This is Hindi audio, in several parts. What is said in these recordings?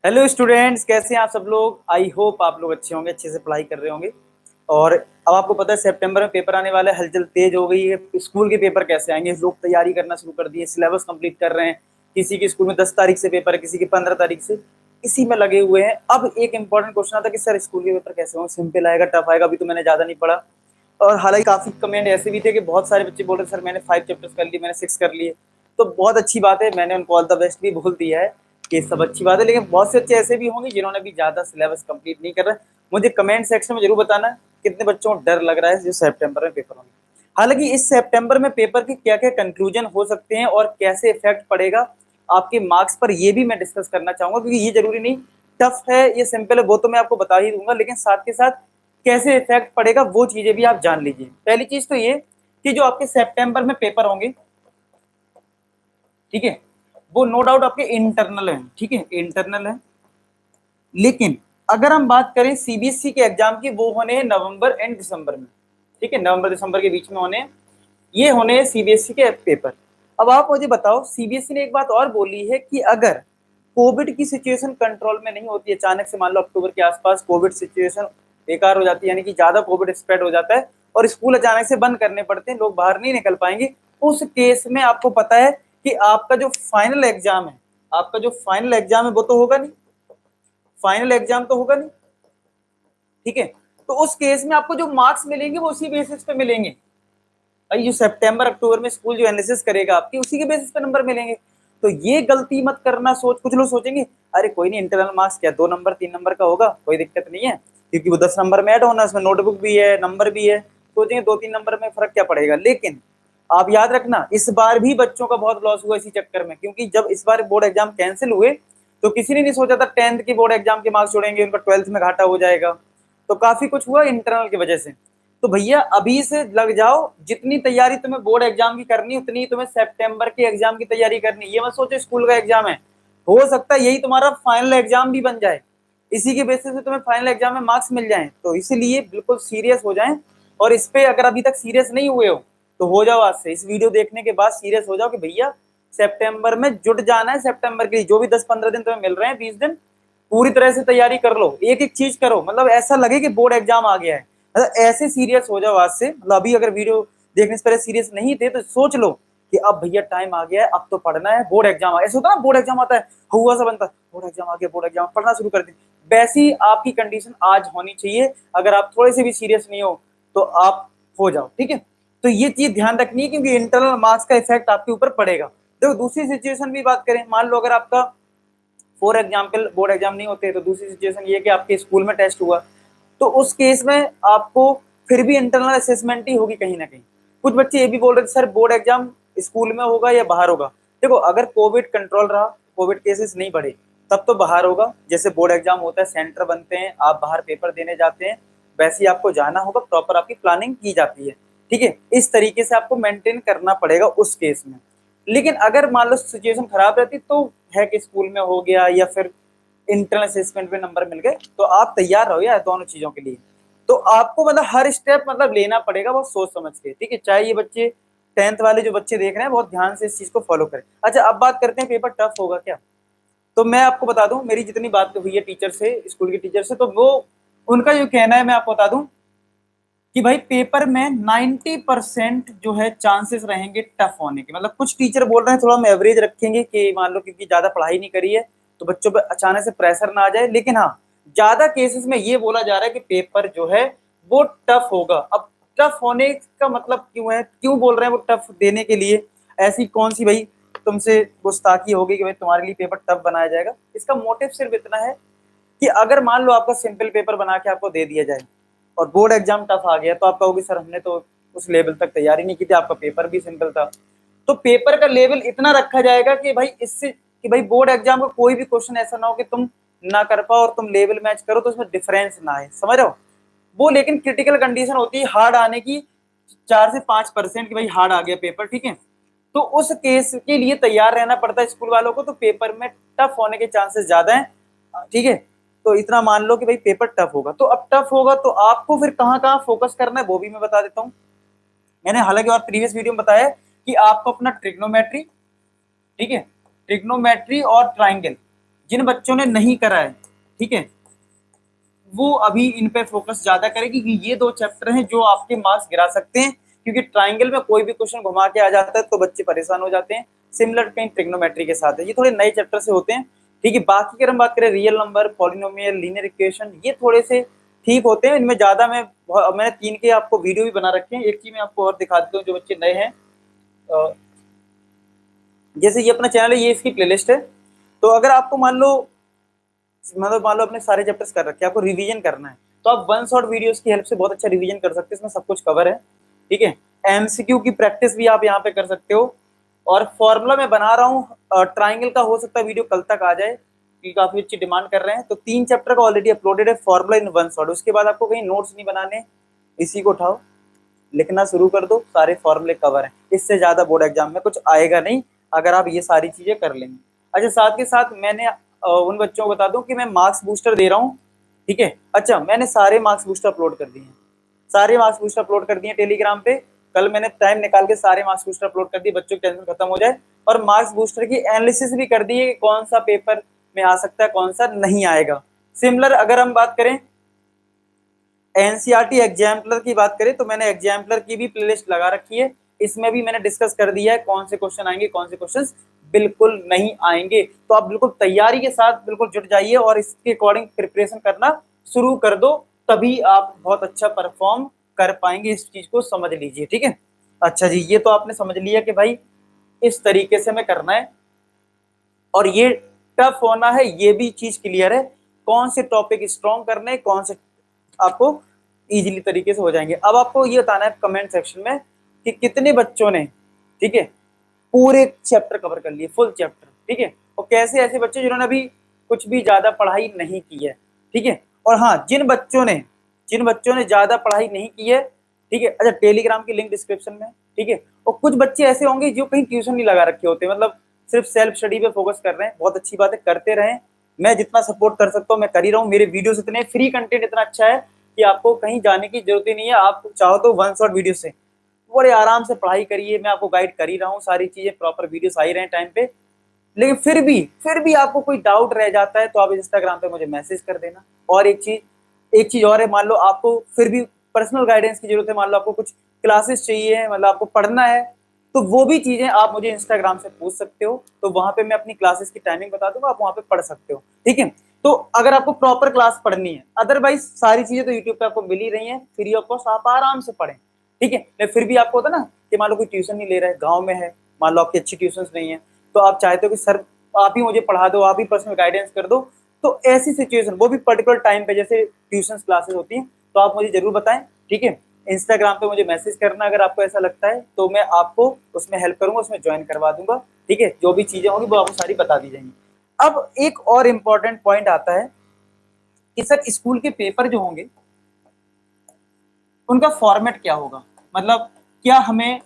हेलो स्टूडेंट्स, कैसे हैं आप सब लोग। आई होप आप लोग अच्छे होंगे, अच्छे से पढ़ाई कर रहे होंगे। और अब आपको पता है सितंबर में पेपर आने वाला है, हलचल तेज हो गई है। स्कूल के पेपर कैसे आएंगे, लोग तैयारी करना शुरू कर दिए, सिलेबस कंप्लीट कर रहे हैं। किसी के स्कूल में 10 तारीख से पेपर है, किसी के 15 तारीख से, इसी में लगे हुए हैं। अब एक इंपॉर्टेंट क्वेश्चन आता है कि सर स्कूल के पेपर कैसे होंगे, सिंपल आएगा टफ आएगा। अभी तो मैंने ज्यादा नहीं पढ़ा। और हालांकि काफी कमेंट ऐसे भी थे कि बहुत सारे बच्चे बोल रहे सर मैंने 5 चैप्टर्स कर लिए, मैंने 6 कर लिए। तो बहुत अच्छी बात है, मैंने उनको ऑल द बेस्ट भी बोल दिया है कि सब अच्छी बात है। लेकिन बहुत से बच्चे ऐसे भी होंगे जिन्होंने भी ज्यादा सिलेबस कंप्लीट नहीं कर रहे। मुझे कमेंट सेक्शन में जरूर बताना कितने बच्चों को डर लग रहा है जो सितंबर में पेपर होंगे। हालांकि इस सितंबर में पेपर के क्या क्या कंक्लूजन हो सकते हैं और कैसे इफेक्ट पड़ेगा आपके मार्क्स पर, ये भी मैं डिस्कस करना चाहूंगा। क्योंकि ये जरूरी नहीं टफ है ये सिंपल है, वो तो मैं आपको बता ही दूंगा, लेकिन साथ के साथ कैसे इफेक्ट पड़ेगा वो चीजें भी आप जान लीजिए। पहली चीज तो ये कि जो आपके सितंबर में पेपर होंगे, ठीक है, वो नो डाउट आपके इंटरनल है, ठीक है, इंटरनल है। लेकिन अगर हम बात करें सीबीएसई के एग्जाम की, वो होने हैं नवंबर एंड दिसंबर में, ठीक है, नवंबर दिसंबर के बीच में होने हैं। ये होने हैं सीबीएसई के पेपर। अब आप मुझे बताओ, सीबीएसई ने एक बात और बोली है कि अगर कोविड की सिचुएशन कंट्रोल में नहीं होती, अचानक से मान लो अक्टूबर के आसपास कोविड सिचुएशन बेकार हो जाती है, यानी कि ज्यादा कोविड स्प्रेड हो जाता है और स्कूल अचानक से बंद करने पड़ते हैं, लोग बाहर नहीं निकल पाएंगे, उस केस में आपको पता है कि आपका जो फाइनल एग्जाम है, आपका जो फाइनल एग्जाम है वो तो होगा नहीं, फाइनल एग्जाम तो होगा नहीं, ठीक है। तो उस केस में आपको जो मार्क्स मिलेंगे वो उसी बेसिस पे मिलेंगे। भाई जो सितंबर अक्टूबर में स्कूल जो एनालिसिस करेगा आपकी, उसी के बेसिस पे नंबर मिलेंगे। तो ये गलती मत करना। कुछ लोग सोचेंगे अरे कोई नहीं, इंटरनल मार्क्स क्या 2 नंबर 3 नंबर का होगा, कोई दिक्कत नहीं है, क्योंकि वो 10 नंबर में ऐड होना, उसमें नोटबुक भी है, नंबर भी है। सोचेंगे 2-3 नंबर में फर्क क्या पड़ेगा। लेकिन आप याद रखना, इस बार भी बच्चों का बहुत लॉस हुआ इसी चक्कर में, क्योंकि जब इस बार बोर्ड एग्जाम कैंसिल हुए तो किसी ने नहीं सोचा था 10th की बोर्ड एग्जाम के मार्क्स जोड़ेंगे, उनका 12th में घाटा हो जाएगा। तो काफी कुछ हुआ इंटरनल की वजह से। तो भैया अभी से लग जाओ, जितनी तैयारी तुम्हें बोर्ड एग्जाम की करनी उतनी ही तुम्हें सितंबर के एग्जाम की तैयारी करनी। ये मत सोचो स्कूल का एग्जाम है, हो सकता है यही तुम्हारा फाइनल एग्जाम भी बन जाए, इसी के बेसिस पे तुम्हें फाइनल एग्जाम में मार्क्स मिल जाएं। तो इसीलिए बिल्कुल सीरियस हो जाएं। और इस पे अगर अभी तक सीरियस नहीं हुए हो तो हो जाओ, आज से इस वीडियो देखने के बाद सीरियस हो जाओ कि भैया सितंबर में जुट जाना है। सितंबर के लिए जो भी 10-15 दिन तुम्हें मिल रहे हैं, 20 दिन, पूरी तरह से तैयारी कर लो, एक एक चीज करो, मतलब ऐसा लगे कि बोर्ड एग्जाम आ गया है। मतलब ऐसे सीरियस हो जाओ आज से। मतलब अभी अगर वीडियो देखने से पहले सीरियस नहीं थे तो सोच लो कि अब भैया टाइम आ गया है, अब तो पढ़ना है, बोर्ड एग्जाम आ गया। ऐसा होता है ना, बोर्ड एग्जाम आता है, हुआ सा बनता है, बोर्ड एग्जाम आ गया, बोर्ड एग्जाम, पढ़ना शुरू कर दी। वैसी आपकी कंडीशन आज होनी चाहिए। अगर आप थोड़े से भी सीरियस नहीं हो तो आप हो जाओ, ठीक है। तो ये चीज ध्यान रखनी है, क्योंकि इंटरनल मार्क्स का इफेक्ट आपके ऊपर पड़ेगा। देखो दूसरी सिचुएशन भी बात करें, मान लो अगर आपका फॉर एग्जाम्पल बोर्ड एग्जाम नहीं होते तो दूसरी सिचुएशन ये कि आपके स्कूल में टेस्ट हुआ, तो उस केस में आपको फिर भी इंटरनल असेसमेंट ही होगी कहीं ना कहीं। कुछ बच्चे ये भी बोल रहे थे सर बोर्ड एग्जाम स्कूल में होगा या बाहर होगा। देखो अगर कोविड कंट्रोल रहा, कोविड केसेस नहीं बढ़े, तब तो बाहर होगा। जैसे बोर्ड एग्जाम होता है, सेंटर बनते हैं, आप बाहर पेपर देने जाते हैं, वैसे ही आपको जाना होगा, प्रॉपर आपकी प्लानिंग की जाती है, ठीक है। इस तरीके से आपको मेंटेन करना पड़ेगा उस केस में। लेकिन अगर मान लो सिचुएशन खराब रहती तो है कि स्कूल में हो गया या फिर इंटरनल असेसमेंट में नंबर मिल गए, तो आप तैयार रहो यार दोनों चीजों के लिए। तो आपको मतलब हर स्टेप मतलब लेना पड़ेगा बहुत सोच समझ के, ठीक है। चाहे ये बच्चे 10th वाले जो बच्चे देख रहे हैं बहुत ध्यान से इस चीज को फॉलो करें। अच्छा अब बात करते हैं पेपर टफ होगा क्या। तो मैं आपको बता दूं, मेरी जितनी बात हुई है टीचर से, स्कूल के टीचर से, तो वो उनका जो कहना है मैं आपको बता दूं कि भाई पेपर में 90% जो है चांसेस रहेंगे टफ होने के। मतलब कुछ टीचर बोल रहे हैं थोड़ा हम एवरेज रखेंगे कि मान लो क्योंकि ज्यादा पढ़ाई नहीं करी है तो बच्चों पे अचानक से प्रेशर ना आ जाए। लेकिन हाँ, ज्यादा केसेस में ये बोला जा रहा है कि पेपर जो है वो टफ होगा। अब टफ होने का मतलब क्यों है, क्यों बोल रहे हैं वो टफ देने के लिए, ऐसी कौन सी भाई तुमसे गुस्ताखी होगी कि भाई तुम्हारे लिए पेपर टफ बनाया जाएगा। इसका मोटिव सिर्फ इतना है कि अगर मान लो आपका सिंपल पेपर बना के आपको दे दिया जाए और बोर्ड एग्जाम टफ आ गया, तो आप कहोगे सर हमने तो उस लेवल तक तैयारी नहीं की थी, आपका पेपर भी सिंपल था। तो पेपर का लेवल इतना रखा जाएगा कि भाई इससे कि भाई बोर्ड एग्जाम का कोई भी क्वेश्चन ऐसा ना हो कि तुम ना कर पाओ और तुम लेवल मैच करो तो उसमें डिफरेंस ना आए, समझ रहे हो। वो लेकिन क्रिटिकल कंडीशन होती है हार्ड आने की, 4 से 5% की भाई हार्ड आ गया पेपर, ठीक है। तो उस केस के लिए तैयार रहना पड़ता है स्कूल वालों को। तो पेपर में टफ होने के चांसेस ज्यादा हैं, ठीक है। तो इतना मान लो कि भाई पेपर टफ होगा। तो अब टफ होगा तो आपको फिर कहाँ कहाँ फोकस करना है वो भी मैं बता देता हूँ। मैंने हालांकि और प्रीवियस वीडियो में बताया कि आपको अपना ट्रिग्नोमेट्री, ठीक है, ट्रिग्नोमेट्री और ट्राइंगल, जिन बच्चों ने नहीं करा है, ठीक है, वो अभी इन पे फोकस ज्यादा करेगी कि ये 2 चैप्टर हैं जो आपके मार्क्स गिरा सकते हैं, क्योंकि ट्राइंगल में कोई भी क्वेश्चन घुमा के आ जाता है तो बच्चे परेशान हो जाते हैं। सिमिलर कहीं ट्रिग्नोमेट्री के साथ है, ये थोड़े नए चैप्टर से होते हैं, ठीक है। बाकी अगर हम बात करें real number, polynomial, linear equation, ये थोड़े से ठीक होते हैं, इनमें ज्यादा मैंने 3 के आपको वीडियो भी बना रखे हैं। एक चीज मैं आपको और दिखा देता हूँ जो बच्चे नए हैं, जैसे ये अपना चैनल है, ये इसकी प्लेलिस्ट है। तो अगर आपको मान लो अपने सारे चैप्टर्स कर रखे हैं, आपको रिवीजन करना है, तो आप वन शॉट वीडियोस की हेल्प से बहुत अच्छा रिवीजन कर सकते हैं, इसमें सब कुछ कवर है, ठीक है। एमसीक्यू की प्रैक्टिस भी आप यहाँ पे कर सकते हो। और फॉर्मूला मैं बना रहा हूँ ट्राइंगल का, हो सकता है वीडियो कल तक आ जाए क्योंकि काफी अच्छी डिमांड कर रहे हैं। तो 3 चैप्टर का ऑलरेडी अपलोडेड है, फॉर्मूला इन वन शॉट। उसके बाद आपको कहीं नोट्स नहीं बनाने, इसी को उठाओ, लिखना शुरू कर दो, सारे फॉर्मूले कवर हैं। इससे ज्यादा बोर्ड एग्जाम में कुछ आएगा नहीं अगर आप ये सारी चीजें कर लेंगे। अच्छा, साथ के साथ मैंने उन बच्चों को बता दूं कि मैं मार्क्स बूस्टर दे रहा हूँ, ठीक है। अच्छा, मैंने सारे मार्क्स बूस्टर अपलोड कर दिए हैं, सारे मार्क्स बूस्टर अपलोड कर दिए टेलीग्राम पे। कल मैंने टाइम निकाल के सारे मार्क्स बूस्टर अपलोड कर दिए, बच्चों की टेंशन खत्म हो जाए। और मार्क्स बूस्टर की एनालिसिस भी कर दी है कि कौन सा पेपर में आ सकता है, कौन सा नहीं आएगा। सिमिलर अगर हम बात करें एनसीईआरटी एग्जाम्पलर की बात करें, तो मैंने एग्जाम्पलर की भी प्लेलिस्ट लगा रखी है, इसमें भी मैंने डिस्कस कर दिया है कौन से क्वेश्चन आएंगे, कौन से क्वेश्चन बिल्कुल नहीं आएंगे। तो आप बिल्कुल तैयारी के साथ बिल्कुल जुट जाइए और इसके अकॉर्डिंग प्रिपरेशन करना शुरू कर दो, तभी आप बहुत अच्छा परफॉर्म कर पाएंगे। इस चीज को समझ लीजिए, ठीक है। अच्छा जी, ये तो आपने समझ लिया कि भाई इस तरीके से हमें करना है और ये टफ होना है, ये भी चीज क्लियर है। कौन से टॉपिक स्ट्रॉन्ग करने, कौन से आपको इजीली तरीके से हो जाएंगे। अब आपको ये बताना है कमेंट सेक्शन में कि कितने बच्चों ने, ठीक है, पूरे चैप्टर कवर कर लिए, फुल चैप्टर, ठीक है। और कैसे ऐसे बच्चे जिन्होंने अभी कुछ भी ज्यादा पढ़ाई नहीं की है, ठीक है। और हाँ, जिन बच्चों ने ज्यादा पढ़ाई नहीं की है, ठीक है, अच्छा, टेलीग्राम की लिंक डिस्क्रिप्शन में, ठीक है। और कुछ बच्चे ऐसे होंगे जो कहीं ट्यूशन नहीं लगा रखे होते, मतलब सिर्फ सेल्फ स्टडी पे फोकस कर रहे हैं, बहुत अच्छी बात है, करते रहें। मैं जितना सपोर्ट कर सकता हूँ मैं कर ही रहा हूँ, मेरे वीडियोस इतने फ्री कंटेंट इतना अच्छा है कि आपको कहीं जाने की जरूरत ही नहीं है। आप चाहो तो वन शॉट वीडियो से बड़े आराम से पढ़ाई करिए, मैं आपको गाइड कर ही रहा हूँ, सारी चीजें प्रॉपर वीडियोस आ ही रहे हैं टाइम पे। लेकिन फिर भी आपको कोई डाउट रह जाता है तो आप इंस्टाग्राम पे मुझे मैसेज कर देना। और एक चीज और है, मान लो आपको फिर भी पर्सनल गाइडेंस की जरूरत है, मान लो आपको कुछ क्लासेस चाहिए, मतलब आपको पढ़ना है, तो वो भी चीजें आप मुझे इंस्टाग्राम से पूछ सकते हो, तो वहां पे मैं अपनी क्लासेस की टाइमिंग बता दूंगा, आप वहां पे पढ़ सकते हो, ठीक है। तो अगर आपको प्रॉपर क्लास पढ़नी है, अदरवाइज सारी चीजें तो यूट्यूब पे आपको मिल ही रही है फ्री ऑफ कॉस्ट, आप आराम से पढ़ें, ठीक है। लेकिन फिर भी आपको होता ना कि मान लो कोई ट्यूशन नहीं ले रहा है, गाँव में है, मान लो आपकी अच्छी ट्यूशन नहीं है, तो आप चाहते हो कि सर आप ही मुझे पढ़ा दो, आप ही पर्सनल गाइडेंस कर दो, तो ऐसी सिचुएशन, वो भी पर्टिकुलर टाइम पे जैसे ट्यूशन क्लासेस होती हैं, तो आप मुझे जरूर बताएं, ठीक है। इंस्टाग्राम पे मुझे मैसेज करना अगर आपको ऐसा लगता है, तो मैं आपको उसमें हेल्प करूंगा, उसमें ज्वाइन करवा दूंगा, ठीक है। जो भी चीजें होंगी वो आपको सारी बता दी जाएंगी। अब एक और इम्पोर्टेंट पॉइंट आता है कि सर स्कूल के पेपर जो होंगे उनका फॉर्मेट क्या होगा, मतलब क्या हमें,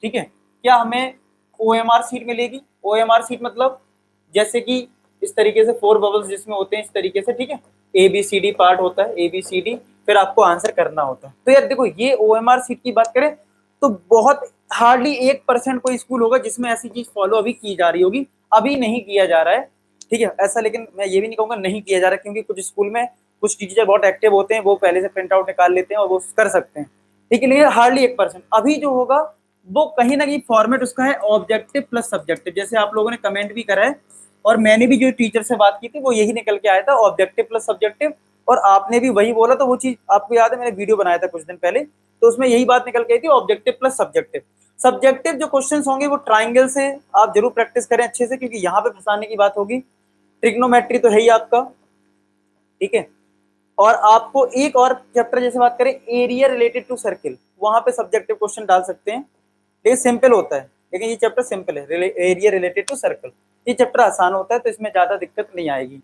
ठीक है, क्या हमें ओएमआर सीट मिलेगी। ओएमआर सीट मतलब जैसे कि इस तरीके से 4 बबल्स जिसमें होते हैं, इस तरीके से, ठीक है, ABCD पार्ट होता है, ABCD, फिर आपको आंसर करना होता है। तो यार देखो, ये ओएमआर सीट की बात करें तो बहुत हार्डली 1% कोई स्कूल होगा जिसमें ऐसी चीज फॉलो अभी की जा रही होगी, अभी नहीं किया जा रहा है, ठीक है। ऐसा, लेकिन मैं ये भी नहीं कहूंगा नहीं किया जा रहा है, क्योंकि कुछ स्कूल में कुछ टीचर बहुत एक्टिव होते हैं, वो पहले से प्रिंट आउट निकाल लेते हैं और वो कर सकते हैं, ठीक है। लेकिन हार्डली 1%। अभी जो होगा वो कहीं ना कहीं फॉर्मेट उसका है ऑब्जेक्टिव प्लस सब्जेक्टिव, जैसे आप लोगों ने कमेंट भी करा है और मैंने भी जो टीचर से बात की थी वो यही निकल के आया था, ऑब्जेक्टिव प्लस सब्जेक्टिव, और आपने भी वही बोला, तो वो चीज आपको याद है, मैंने वीडियो बनाया था कुछ दिन पहले, तो उसमें यही बात निकल के आई थी, ऑब्जेक्टिव प्लस सब्जेक्टिव। सब्जेक्टिव जो क्वेश्चंस होंगे वो ट्राइंगल से आप जरूर प्रैक्टिस करें अच्छे से, क्योंकि यहाँ पे फंसाने की बात होगी। ट्रिग्नोमेट्री तो है ही आपका, ठीक है। और आपको एक और चैप्टर जैसे बात करें एरिया रिलेटेड टू सर्किल, वहां पे सब्जेक्टिव क्वेश्चन डाल सकते हैं, ये सिंपल होता है, लेकिन ये चैप्टर सिंपल है, एरिया रिलेटेड टू सर्कल, ये चैप्टर आसान होता है, तो इसमें ज्यादा दिक्कत नहीं आएगी।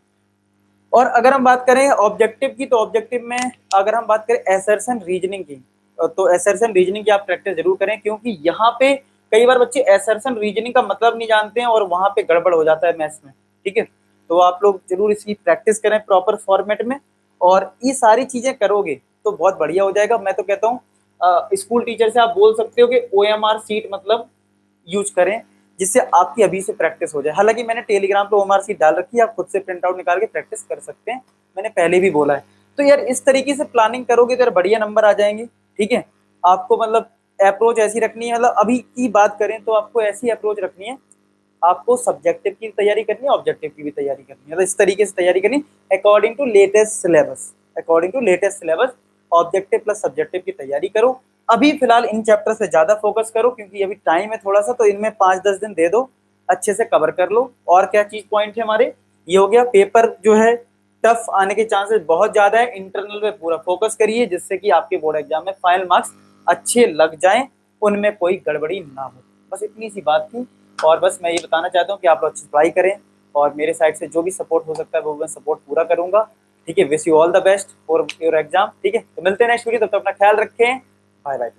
और अगर हम बात करें ऑब्जेक्टिव की, तो ऑब्जेक्टिव में अगर हम बात करें असर्शन रीजनिंग की, तो असर्शन रीजनिंग की आप प्रैक्टिस जरूर करें, क्योंकि यहाँ पे कई बार बच्चे असर्शन रीजनिंग का मतलब नहीं जानते हैं और वहां पे गड़बड़ हो जाता है मैथ्स में, ठीक है। तो आप लोग जरूर इसकी प्रैक्टिस करें प्रॉपर फॉर्मेट में, और ये सारी चीजें करोगे तो बहुत बढ़िया हो जाएगा। मैं तो कहता हूँ स्कूल टीचर से आप बोल सकते हो कि OMR सीट मतलब यूज करें, जिससे आपकी अभी से प्रैक्टिस हो जाए। हालांकि मैंने टेलीग्राम पे ओएमआर शीट डाल रखी है, आप खुद से प्रिंट आउट निकाल के प्रैक्टिस कर सकते हैं, मैंने पहले भी बोला है। तो यार इस तरीके से प्लानिंग करोगे तो यार बढ़िया नंबर आ जाएंगे। ठीक है, आपको मतलब अप्रोच ऐसी रखनी है, मतलब अभी की बात करें तो आपको ऐसी अप्रोच रखनी है, आपको सब्जेक्टिव की तैयारी करनी है, ऑब्जेक्टिव की भी तैयारी करनी है, मतलब इस तरीके से तैयारी करनी according to latest syllabus, according to latest syllabus objective plus subjective की तैयारी करो। अभी फिलहाल इन चैप्टर से ज्यादा फोकस करो क्योंकि अभी टाइम है थोड़ा सा, तो इनमें 5-10 दिन दे दो, अच्छे से कवर कर लो। और क्या चीज पॉइंट है हमारे, ये हो गया पेपर जो है टफ आने के चांसेस बहुत ज्यादा है, इंटरनल में पूरा फोकस करिए जिससे कि आपके बोर्ड एग्जाम में फाइनल मार्क्स अच्छे लग जाएं, उनमें कोई गड़बड़ी ना हो। बस इतनी सी बात थी, और बस मैं ये बताना चाहता हूँ कि आप लोग अच्छी पढ़ाई करें, और मेरे साइड से जो भी सपोर्ट हो सकता है वो मैं सपोर्ट पूरा करूंगा। ठीक है, wish you all the best for your exam. ठीक है, तो मिलते हैं नेक्स्ट वीडियो, तब तक अपना ख्याल रखें, बाय बाय।